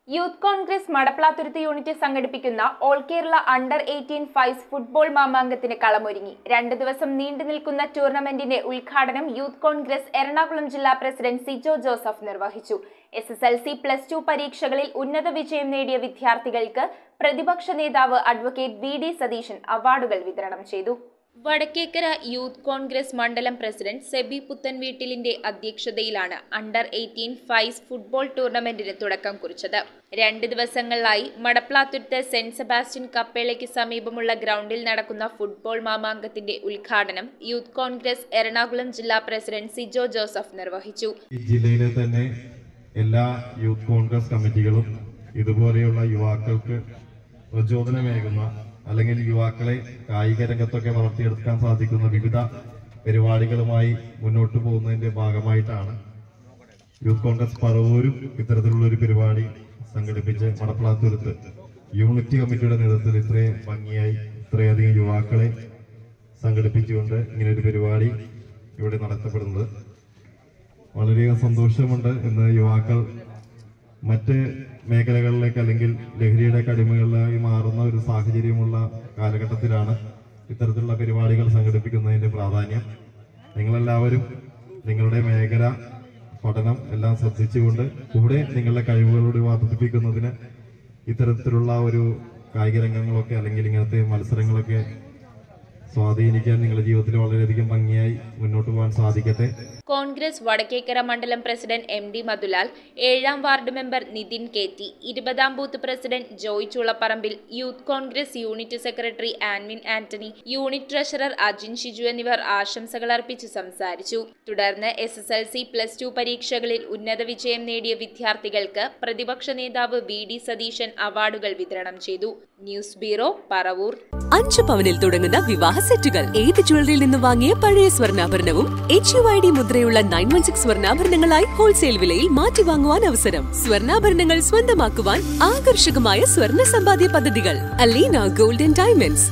Youth Congress Madaplathuruthu unit സംഘടിപ്പിക്കുന്ന all Kerala under 18 fives football മാമാങ്കത്തിന് കളമൊരുങ്ങി. 2 ദിവസം നീണ്ടു നിൽക്കുന്ന ടൂർണമെന്റിന്റെ ഉദ്ഘാടനം യൂത്ത് കോൺഗ്രസ് എറണാകുളം ജില്ലാ പ്രസിഡന്റ് സിജോ ജോസഫ് നിർവഹിച്ചു. SSLC+2 പരീക്ഷകളിൽ ഉന്നത വിജയം നേടിയ വിദ്യാർത്ഥികൾക്ക് പ്രതിപക്ഷ നേതാവ് അഡ്വക്കേറ്റ് വി.ഡി. സതീശൻ അവാർഡുകൾ വിതരണം ചെയ്തു. വടക്കേക്കര യൂത്ത് കോൺഗ്രസ് മണ്ഡലം പ്രസിഡന്റ് സെബി പുത്തൻവീട്ടിലിന്റെ അധ്യക്ഷതയിലാണ് അണ്ടർ 18 ഫൈസ് ഫുട്ബോൾ ടൂർണമെന്റിന് തുടക്കം കുറിച്ചത്. 2 ദിവസങ്ങളിലായി മടപ്ലാത്തുരുത്ത് സെന്റ് സെബാസ്റ്റ്യൻ കപ്പേളയ്ക്ക് സമീപമുള്ള ഗ്രൗണ്ടിൽ നടക്കുന്ന ഫുട്ബോൾ മാമാങ്കത്തിന്റെ ഉദ്ഘാടനം യൂത്ത് കോൺഗ്രസ് എറണാകുളം ജില്ലാ പ്രസിഡന്റ് സിജോ ജോസഫ് നിർവഹിച്ചു. ജില്ലയിലെ തന്നെ എല്ലാ യൂത്ത് കോൺഗ്രസ് കമ്മിറ്റികളും ഇതുപോലെയുള്ള യുവാക്കൾക്ക് പ്രചോദനമേകുന്ന അല്ലെങ്കിൽ യുവാക്കളെ കായിക രംഗത്തൊക്കെ വളർത്തിയെടുക്കാൻ സാധിക്കുന്ന വിവിധ പരിപാടികളുമായി മുന്നോട്ട് പോകുന്നതിന്റെ ഭാഗമായിട്ടാണ് യൂത്ത് കോൺഗ്രസ് പറവൂരും ഇത്തരത്തിലുള്ള ഒരു പരിപാടി സംഘടിപ്പിച്ച് മടപ്ലാത്തുരുത്ത് യൂണിറ്റ് കമ്മിറ്റിയുടെ നേതൃത്വത്തിൽ ഇത്രയും ഭംഗിയായി ഇത്രയധികം യുവാക്കളെ സംഘടിപ്പിച്ചുകൊണ്ട് ഇങ്ങനെ ഒരു പരിപാടി ഇവിടെ നടത്തപ്പെടുന്നത് വളരെയധികം സന്തോഷമുണ്ട്. ഇന്ന് യുവാക്കൾ മറ്റ് മേഖലകളിലേക്ക് അല്ലെങ്കിൽ ലഹരിയുടെ അടിമകളിലായി മാറുന്ന ഒരു സാഹചര്യമുള്ള കാലഘട്ടത്തിലാണ് ഇത്തരത്തിലുള്ള പരിപാടികൾ സംഘടിപ്പിക്കുന്നതിന്റെ പ്രാധാന്യം. നിങ്ങളെല്ലാവരും നിങ്ങളുടെ മേഖല പഠനം എല്ലാം ശ്രദ്ധിച്ചുകൊണ്ട് കൂടെ നിങ്ങളുടെ കഴിവുകളോട് വർദ്ധിപ്പിക്കുന്നതിന് ഇത്തരത്തിലുള്ള ഒരു കായിക രംഗങ്ങളൊക്കെ അല്ലെങ്കിൽ ഇങ്ങനത്തെ മത്സരങ്ങളൊക്കെ സ്വാധീനിക്കാൻ നിങ്ങളുടെ ജീവിതത്തിൽ വളരെയധികം ഭംഗിയായി മുന്നോട്ട് പോകാൻ സാധിക്കട്ടെ. കോൺഗ്രസ് വടക്കേക്കര മണ്ഡലം പ്രസിഡന്റ് MD മധുലാൽ, 7ാം വാർഡ് മെമ്പർ നിതിൻ KT, 20ാം booth president Joy Chulapparambil, youth Congress unit secretary Anvin Antony, unit treasurer Ajin Shiju എന്നിവർ ആശംസകൾ അർപ്പിച്ച് സംസാരിച്ചു. തുടർന്ന് SSLC+2 പരീക്ഷകളിൽ ഉന്നത വിജയം നേടിയ വിദ്യാർത്ഥികൾക്ക് പ്രതിപക്ഷ നേതാവ് വി.ഡി. സതീശൻ അവാർഡുകൾ വിതരണം ചെയ്തു. News bureau, Paravur. 5 പവനിൽ തുടങ്ങുന്ന വിവാഹ സെറ്റുകൾ ഏത് ജ്വല്ലറിയിൽ നിന്ന് വാങ്ങിയ പഴയ സ്വർണ്ണാഭരണവും HUID മുദ്രയുള്ള 916 സ്വർണ്ണാഭരണങ്ങളായി ഹോൾസെയിൽ വിലയിൽ മാറ്റി വാങ്ങുവാൻ അവസരം. സ്വർണ്ണാഭരണങ്ങൾ സ്വന്തമാക്കുവാൻ ആകർഷകമായ സ്വർണ്ണ സമ്പാദ്യ പദ്ധതികൾ. Aleena gold and diamonds.